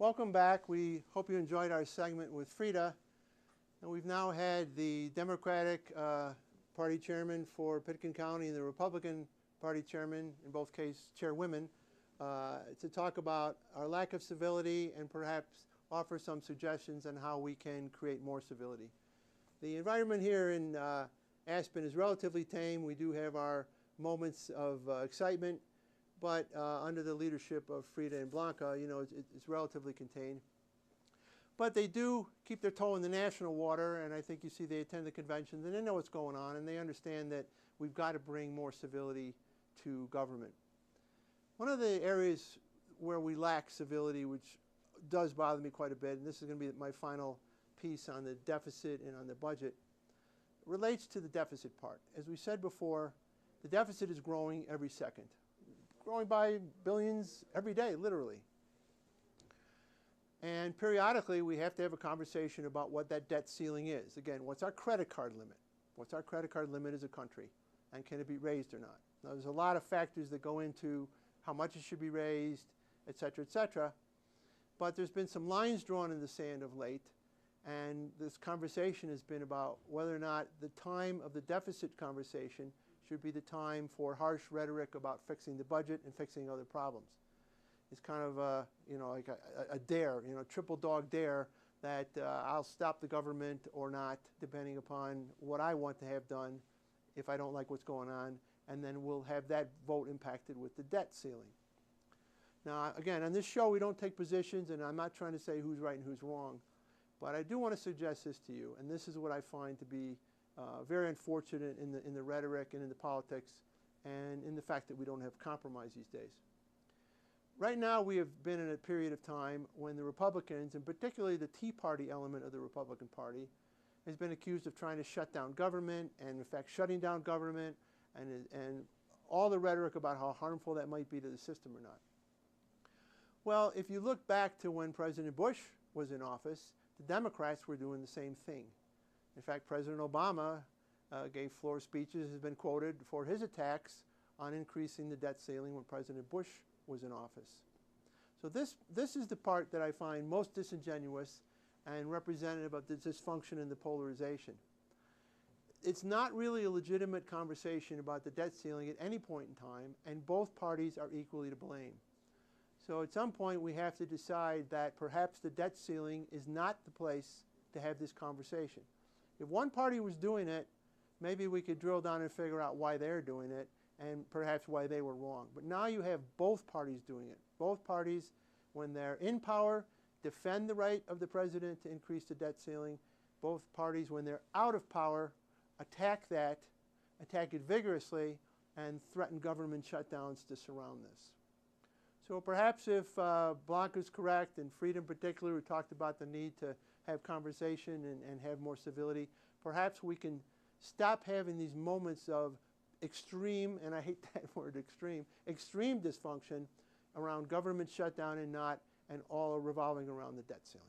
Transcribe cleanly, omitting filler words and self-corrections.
Welcome back. We hope you enjoyed our segment with Frida. And we've now had the Democratic Party chairman for Pitkin County and the Republican Party chairman, in both cases chairwomen, to talk about our lack of civility and perhaps offer some suggestions on how we can create more civility. The environment here in Aspen is relatively tame. We do have our moments of excitement, but under the leadership of Frida and Blanca, you know, it's relatively contained. But they do keep their toe in the national water, and I think you see they attend the conventions and they know what's going on, and they understand that we've got to bring more civility to government. One of the areas where we lack civility, which does bother me quite a bit, and this is going to be my final piece on the deficit and on the budget, relates to the deficit part. As we said before, the deficit is growing every second, growing by billions every day, literally. And periodically, we have to have a conversation about what that debt ceiling is. Again, what's our credit card limit? What's our credit card limit as a country? And can it be raised or not? Now, there's a lot of factors that go into how much it should be raised, et cetera, et cetera. But there's been some lines drawn in the sand of late, and this conversation has been about whether or not the time of the deficit conversation should be the time for harsh rhetoric about fixing the budget and fixing other problems. It's kind of a, you know, like a dare, you know, triple dog dare that I'll stop the government or not, depending upon what I want to have done if I don't like what's going on, and then we'll have that vote impacted with the debt ceiling. Now, again, on this show, we don't take positions, and I'm not trying to say who's right and who's wrong, but I do want to suggest this to you, and this is what I find to be very unfortunate in the rhetoric and in the politics and in the fact that we don't have compromise these days. Right now, we have been in a period of time when the Republicans, and particularly the Tea Party element of the Republican Party, has been accused of trying to shut down government, and in fact shutting down government, and all the rhetoric about how harmful that might be to the system or not. Well, if you look back to when President Bush was in office, the Democrats were doing the same thing. In fact, President Obama gave floor speeches, has been quoted for his attacks on increasing the debt ceiling when President Bush was in office. So this is the part that I find most disingenuous and representative of the dysfunction and the polarization. It's not really a legitimate conversation about the debt ceiling at any point in time, and both parties are equally to blame. So at some point we have to decide that perhaps the debt ceiling is not the place to have this conversation. If one party was doing it, maybe we could drill down and figure out why they're doing it and perhaps why they were wrong. But now you have both parties doing it. Both parties, when they're in power, defend the right of the president to increase the debt ceiling. Both parties, when they're out of power, attack that, attack it vigorously, and threaten government shutdowns to surround this. So perhaps if Blanca's correct, and Frida in particular, who talked about the need to have conversation and have more civility, perhaps we can stop having these moments of extreme, and I hate that word extreme dysfunction around government shutdown and not, and all revolving around the debt ceiling.